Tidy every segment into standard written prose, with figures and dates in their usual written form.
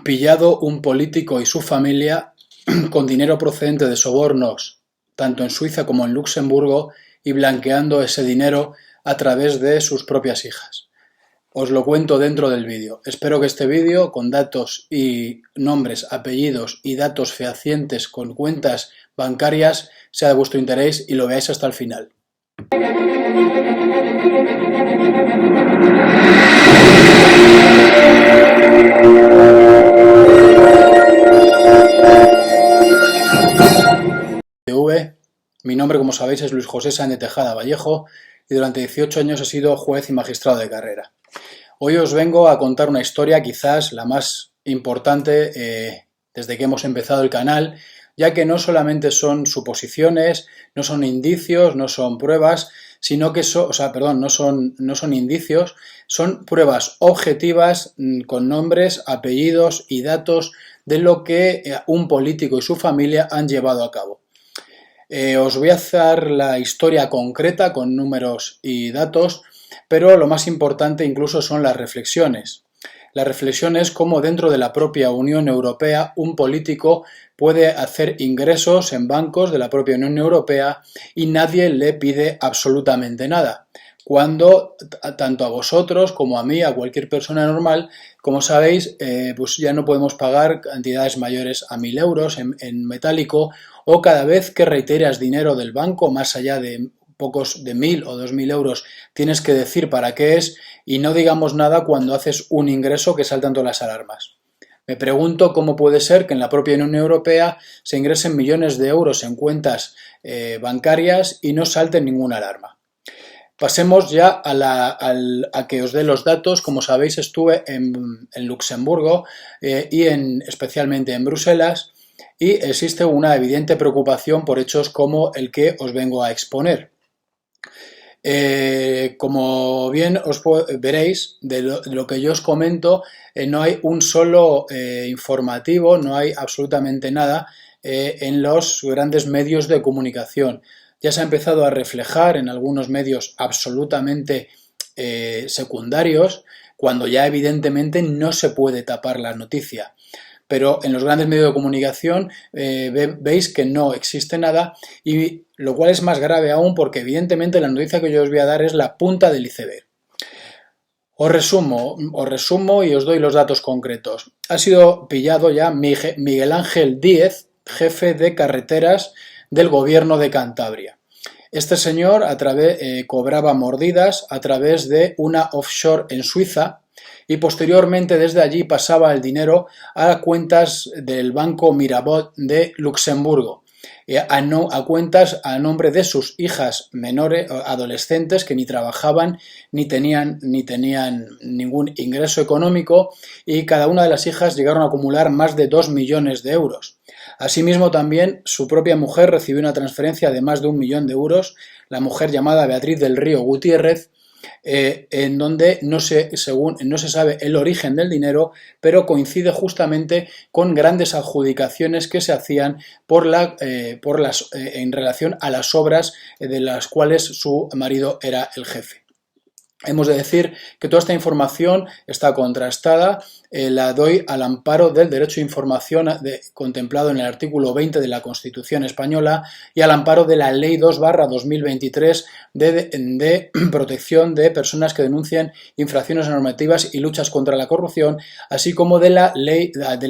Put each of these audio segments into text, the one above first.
Pillado un político y su familia con dinero procedente de sobornos, tanto en Suiza como en Luxemburgo, y blanqueando ese dinero a través de sus propias hijas. Os lo cuento dentro del vídeo. Espero que este vídeo, con datos y nombres, apellidos y datos fehacientes con cuentas bancarias, sea de vuestro interés y lo veáis hasta el final. Mi nombre, como sabéis, es Luis José Sáenz de Tejada Vallejo y durante 18 años he sido juez y magistrado de carrera. Hoy os vengo a contar una historia, quizás la más importante desde que hemos empezado el canal, ya que no solamente son suposiciones, no son indicios, no son pruebas, sino que no son indicios, son pruebas objetivas con nombres, apellidos y datos de lo que un político y su familia han llevado a cabo. Os voy a hacer la historia concreta con números y datos, pero lo más importante incluso son las reflexiones. La reflexión es cómo dentro de la propia Unión Europea un político puede hacer ingresos en bancos de la propia Unión Europea y nadie le pide absolutamente nada. Cuando tanto a vosotros como a mí, a cualquier persona normal, como sabéis, pues ya no podemos pagar cantidades mayores a 1000 euros en metálico, o cada vez que reiteras dinero del banco más allá de pocos de 1000 o 2000 euros tienes que decir para qué es, y no digamos nada cuando haces un ingreso que saltan todas las alarmas. Me pregunto cómo puede ser que en la propia Unión Europea se ingresen millones de euros en cuentas bancarias y no salte ninguna alarma. Pasemos ya a que os dé los datos. Como sabéis, estuve en Luxemburgo y especialmente en Bruselas, y existe una evidente preocupación por hechos como el que os vengo a exponer. Como bien veréis, de lo que yo os comento, no hay un solo informativo, no hay absolutamente nada en los grandes medios de comunicación. Ya se ha empezado a reflejar en algunos medios absolutamente secundarios, cuando ya evidentemente no se puede tapar la noticia. Pero en los grandes medios de comunicación veis que no existe nada, y lo cual es más grave aún porque evidentemente la noticia que yo os voy a dar es la punta del iceberg. Os resumo y os doy los datos concretos. Ha sido pillado ya Miguel Ángel Díez, jefe de carreteras del gobierno de Cantabria. Este señor cobraba mordidas a través de una offshore en Suiza, y posteriormente desde allí pasaba el dinero a cuentas del Banco Mirabaud de Luxemburgo, a cuentas a nombre de sus hijas menores, adolescentes, que ni trabajaban ni tenían ningún ingreso económico, y cada una de las hijas llegaron a acumular más de 2 millones de euros. Asimismo, también su propia mujer recibió una transferencia de más de 1 millón de euros, la mujer llamada Beatriz del Río Gutiérrez, en donde no se sabe el origen del dinero, pero coincide justamente con grandes adjudicaciones que se hacían en relación a las obras de las cuales su marido era el jefe. Hemos de decir que toda esta información está contrastada, la doy al amparo del derecho a información contemplado en el artículo 20 de la Constitución española y al amparo de la Ley 2/2023 de protección de personas que denuncian infracciones normativas y luchas contra la corrupción, así como de la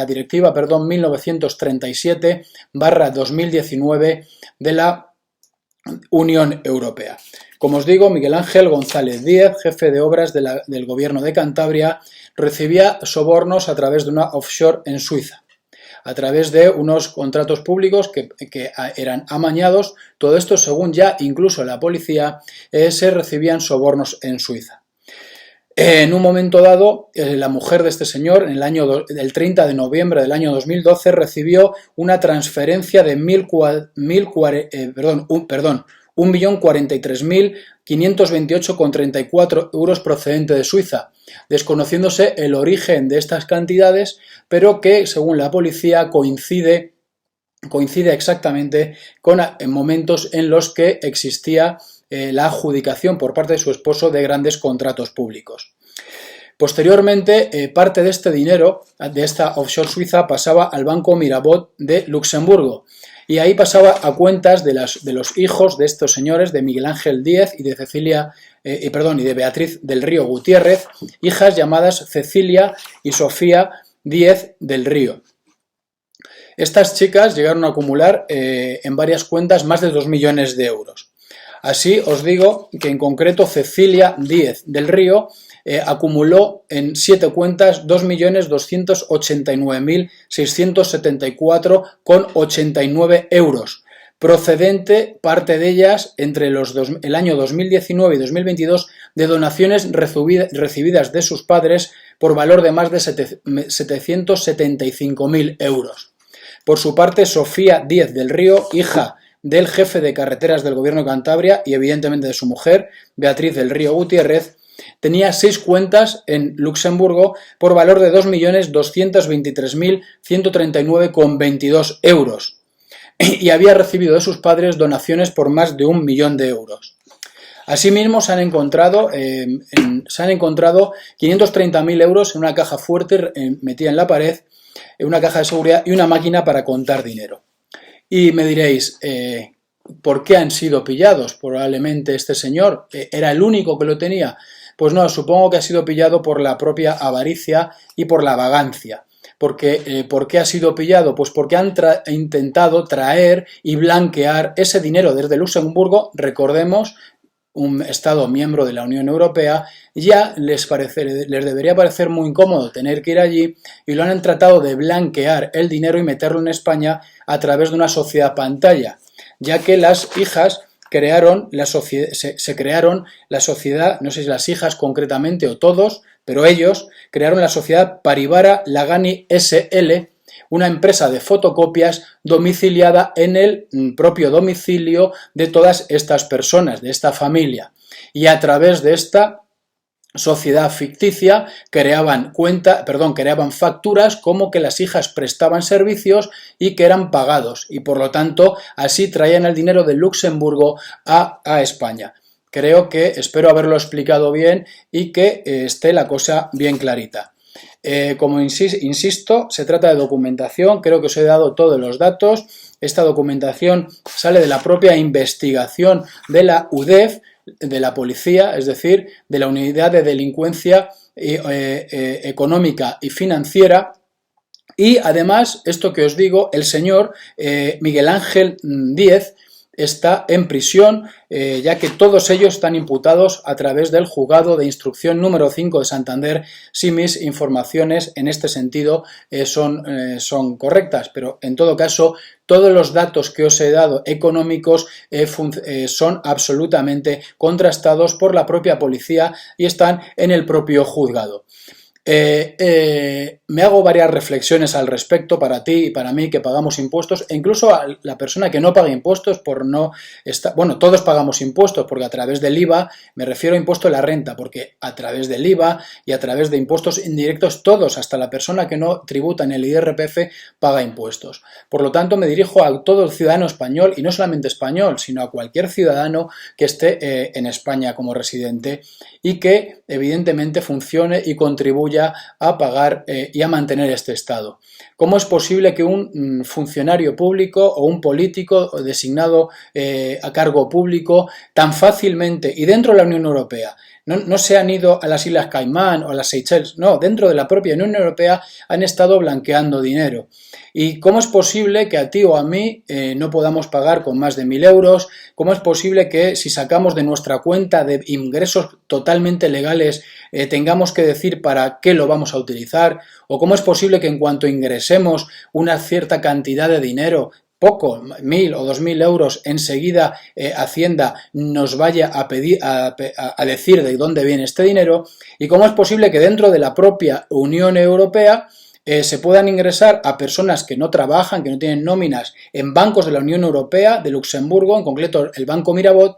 Directiva 1937/2019 de la Unión Europea. Como os digo, Miguel Ángel González Díez, jefe de obras del gobierno de Cantabria, recibía sobornos a través de una offshore en Suiza, a través de unos contratos públicos que eran amañados. Todo esto, según ya incluso la policía, se recibían sobornos en Suiza. En un momento dado, la mujer de este señor, el 30 de noviembre del año 2012, recibió una transferencia de 1.043.528,34 euros procedente de Suiza, desconociéndose el origen de estas cantidades, pero que, según la policía, coincide exactamente con momentos en los que existía la adjudicación por parte de su esposo de grandes contratos públicos. Posteriormente, parte de este dinero, de esta offshore suiza, pasaba al Banco Mirabaud de Luxemburgo y ahí pasaba a cuentas de los hijos de estos señores, de Miguel Ángel Díez y de y de Beatriz del Río Gutiérrez, hijas llamadas Cecilia y Sofía Díez del Río. Estas chicas llegaron a acumular en varias cuentas más de 2 millones de euros. Así os digo que en concreto Cecilia Díez del Río acumuló en 7 cuentas 2.289.674,89 euros, procedente parte de ellas entre el año 2019 y 2022 de donaciones recibidas de sus padres por valor de más de 775.000 euros. Por su parte, Sofía Díez del Río, hija del jefe de carreteras del Gobierno de Cantabria y evidentemente de su mujer, Beatriz del Río Gutiérrez, tenía 6 cuentas en Luxemburgo por valor de 2.223.139,22 euros y había recibido de sus padres donaciones por más de 1 millón de euros. Asimismo, se han encontrado 530.000 euros en una caja fuerte metida en la pared, en una caja de seguridad y una máquina para contar dinero. Y me diréis, ¿por qué han sido pillados? Probablemente este señor era el único que lo tenía. Pues no, supongo que ha sido pillado por la propia avaricia y por la vagancia. ¿Por qué ha sido pillado? Pues porque han intentado traer y blanquear ese dinero desde Luxemburgo. Recordemos, un Estado miembro de la Unión Europea, ya les debería parecer muy incómodo tener que ir allí y lo han tratado de blanquear el dinero y meterlo en España a través de una sociedad pantalla, ya que las hijas crearon se crearon la sociedad, no sé si las hijas concretamente o todos, pero ellos crearon la sociedad Paribara Lagani SL, una empresa de fotocopias domiciliada en el propio domicilio de todas estas personas, de esta familia. Y a través de esta sociedad ficticia creaban facturas como que las hijas prestaban servicios y que eran pagados. Y por lo tanto, así traían el dinero de Luxemburgo a España. Espero haberlo explicado bien y que esté la cosa bien clarita. Como insisto, se trata de documentación, creo que os he dado todos los datos. Esta documentación sale de la propia investigación de la UDEF, de la policía, es decir, de la Unidad de Delincuencia Económica y Financiera. Y además, esto que os digo, el señor Miguel Ángel Díez está en prisión, ya que todos ellos están imputados a través del Juzgado de Instrucción número 5 de Santander, si mis informaciones en este sentido son correctas, pero en todo caso todos los datos que os he dado económicos son absolutamente contrastados por la propia policía y están en el propio juzgado. Me hago varias reflexiones al respecto para ti y para mí que pagamos impuestos e incluso a la persona que no paga impuestos todos pagamos impuestos porque a través del IVA, me refiero a impuesto a la renta, porque a través del IVA y a través de impuestos indirectos todos, hasta la persona que no tributa en el IRPF, paga impuestos. Por lo tanto, me dirijo a todo el ciudadano español y no solamente español, sino a cualquier ciudadano que esté en España como residente y que evidentemente funcione y contribuya a pagar y a mantener este Estado. ¿Cómo es posible que un funcionario público o un político designado a cargo público tan fácilmente y dentro de la Unión Europea no se han ido a las Islas Caimán o a las Seychelles? No, dentro de la propia Unión Europea han estado blanqueando dinero. ¿Y cómo es posible que a ti o a mí no podamos pagar con más de 1.000 euros? ¿Cómo es posible que si sacamos de nuestra cuenta de ingresos totalmente legales tengamos que decir para qué lo vamos a utilizar? ¿O cómo es posible que en cuanto ingresemos una cierta cantidad de dinero, poco, 1.000 o 2.000 euros, enseguida Hacienda nos vaya a pedir a decir de dónde viene este dinero? ¿Y cómo es posible que dentro de la propia Unión Europea se puedan ingresar a personas que no trabajan, que no tienen nóminas en bancos de la Unión Europea, de Luxemburgo, en concreto el Banco Mirabaud?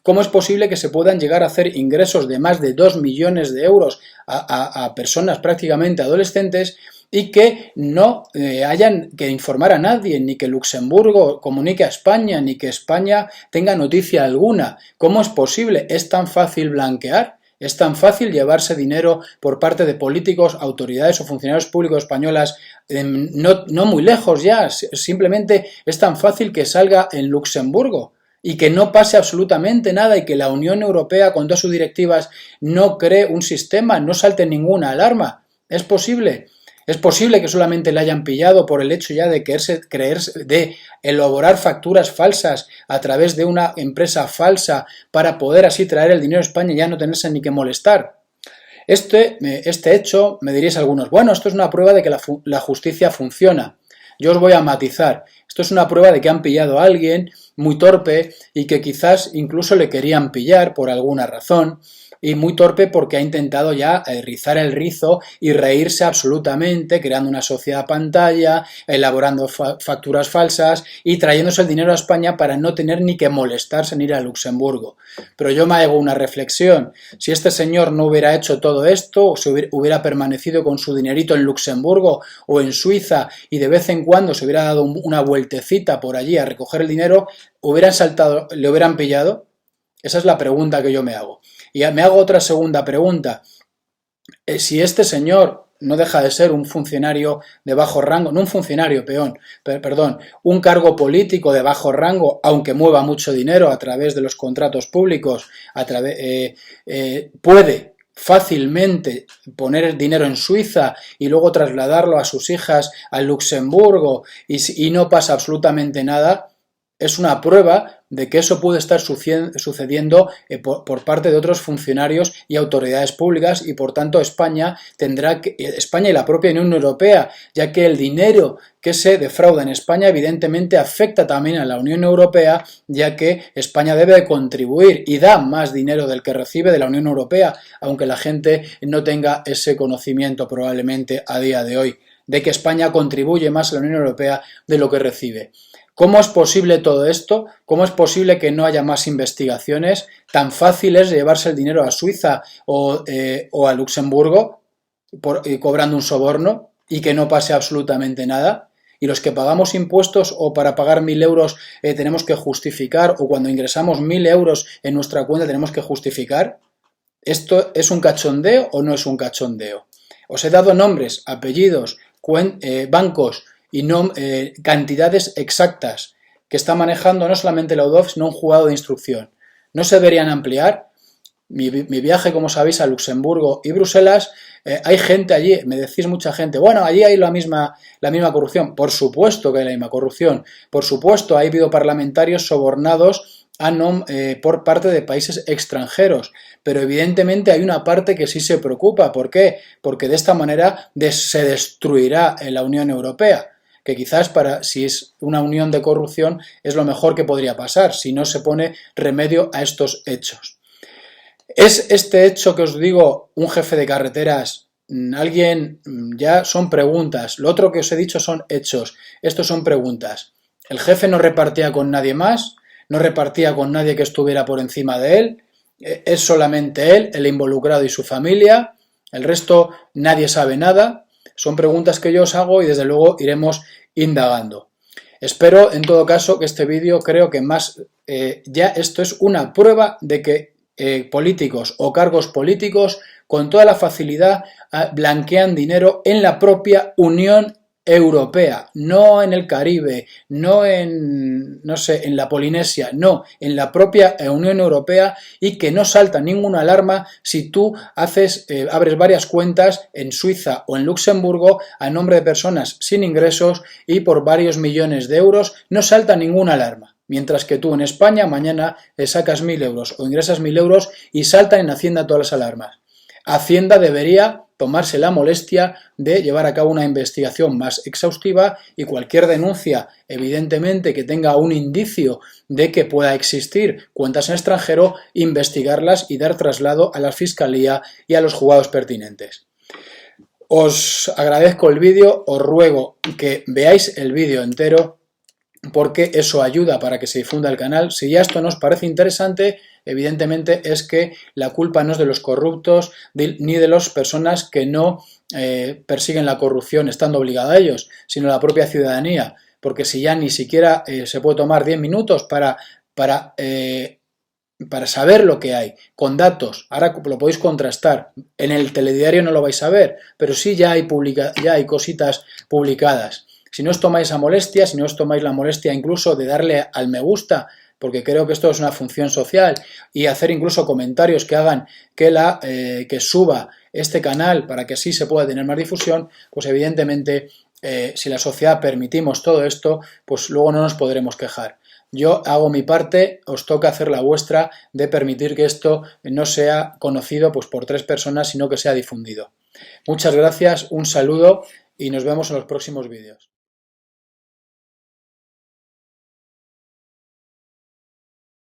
¿Cómo es posible que se puedan llegar a hacer ingresos de más de 2 millones de euros a personas prácticamente adolescentes y que no hayan que informar a nadie, ni que Luxemburgo comunique a España, ni que España tenga noticia alguna? ¿Cómo es posible? ¿Es tan fácil blanquear? Es tan fácil llevarse dinero por parte de políticos, autoridades o funcionarios públicos españolas, no muy lejos ya, simplemente es tan fácil que salga en Luxemburgo y que no pase absolutamente nada y que la Unión Europea con todas sus directivas no cree un sistema, no salte ninguna alarma. ¿Es posible? Es posible que solamente le hayan pillado por el hecho ya de creerse, de elaborar facturas falsas a través de una empresa falsa para poder así traer el dinero a España y ya no tenerse ni que molestar. Este hecho, me diréis algunos, bueno, esto es una prueba de que la justicia funciona. Yo os voy a matizar. Esto es una prueba de que han pillado a alguien muy torpe y que quizás incluso le querían pillar por alguna razón. Y muy torpe porque ha intentado ya rizar el rizo y reírse absolutamente, creando una sociedad pantalla, elaborando facturas falsas y trayéndose el dinero a España para no tener ni que molestarse en ir a Luxemburgo. Pero yo me hago una reflexión. Si este señor no hubiera hecho todo esto, o se hubiera permanecido con su dinerito en Luxemburgo o en Suiza y de vez en cuando se hubiera dado una vueltecita por allí a recoger el dinero, ¿le hubieran pillado? Esa es la pregunta que yo me hago. Y me hago otra segunda pregunta. Si este señor no deja de ser un funcionario de bajo rango, no un funcionario, perdón, un cargo político de bajo rango, aunque mueva mucho dinero a través de los contratos públicos, puede fácilmente poner el dinero en Suiza y luego trasladarlo a sus hijas a Luxemburgo y no pasa absolutamente nada, es una prueba de que eso puede estar sucediendo por parte de otros funcionarios y autoridades públicas y por tanto España y la propia Unión Europea, ya que el dinero que se defrauda en España evidentemente afecta también a la Unión Europea, ya que España debe contribuir y da más dinero del que recibe de la Unión Europea, aunque la gente no tenga ese conocimiento probablemente a día de hoy, de que España contribuye más a la Unión Europea de lo que recibe. ¿Cómo es posible todo esto? ¿Cómo es posible que no haya más investigaciones? ¿Tan fácil es llevarse el dinero a Suiza o a Luxemburgo cobrando un soborno y que no pase absolutamente nada? Y los que pagamos impuestos o para pagar 1.000 euros tenemos que justificar, o cuando ingresamos 1.000 euros en nuestra cuenta tenemos que justificar. ¿Esto es un cachondeo o no es un cachondeo? Os he dado nombres, apellidos, bancos y cantidades exactas que está manejando no solamente la UDOF, sino un juzgado de instrucción. ¿No se deberían ampliar? Mi viaje, como sabéis, a Luxemburgo y Bruselas, hay gente allí, me decís mucha gente, bueno, allí hay la misma corrupción. Por supuesto que hay la misma corrupción. Por supuesto, ha habido parlamentarios sobornados por parte de países extranjeros, pero evidentemente hay una parte que sí se preocupa. ¿Por qué? Porque de esta manera se destruirá la Unión Europea, que quizás si es una unión de corrupción es lo mejor que podría pasar si no se pone remedio a estos hechos. ¿Es este hecho que os digo un jefe de carreteras? Ya son preguntas. Lo otro que os he dicho son hechos. Estos son preguntas. El jefe no repartía con nadie más, no repartía con nadie que estuviera por encima de él. Es solamente él, el involucrado y su familia. El resto nadie sabe nada. Son preguntas que yo os hago y desde luego iremos indagando. Espero en todo caso que este vídeo, creo que ya esto es una prueba de que políticos o cargos políticos con toda la facilidad blanquean dinero en la propia Unión Europea, no en el Caribe, no en la Polinesia, no, en la propia Unión Europea, y que no salta ninguna alarma si tú abres varias cuentas en Suiza o en Luxemburgo a nombre de personas sin ingresos y por varios millones de euros, no salta ninguna alarma. Mientras que tú en España mañana sacas 1.000 euros o ingresas 1.000 euros y saltan en Hacienda todas las alarmas. Hacienda debería tomarse la molestia de llevar a cabo una investigación más exhaustiva y cualquier denuncia, evidentemente, que tenga un indicio de que pueda existir cuentas en extranjero, investigarlas y dar traslado a la Fiscalía y a los juzgados pertinentes. Os agradezco el vídeo, os ruego que veáis el vídeo entero porque eso ayuda para que se difunda el canal. Si ya esto nos parece interesante, evidentemente es que la culpa no es de los corruptos ni de las personas que no persiguen la corrupción estando obligada a ellos, sino la propia ciudadanía, porque si ya ni siquiera se puede tomar 10 minutos para para saber lo que hay, con datos. Ahora lo podéis contrastar. En el telediario no lo vais a ver, pero sí ya hay cositas publicadas. Si no os tomáis la molestia incluso de darle al me gusta, porque creo que esto es una función social, y hacer incluso comentarios que hagan que suba este canal para que así se pueda tener más difusión, pues evidentemente si la sociedad permitimos todo esto, pues luego no nos podremos quejar. Yo hago mi parte, os toca hacer la vuestra de permitir que esto no sea conocido pues, por 3 personas, sino que sea difundido. Muchas gracias, un saludo y nos vemos en los próximos vídeos.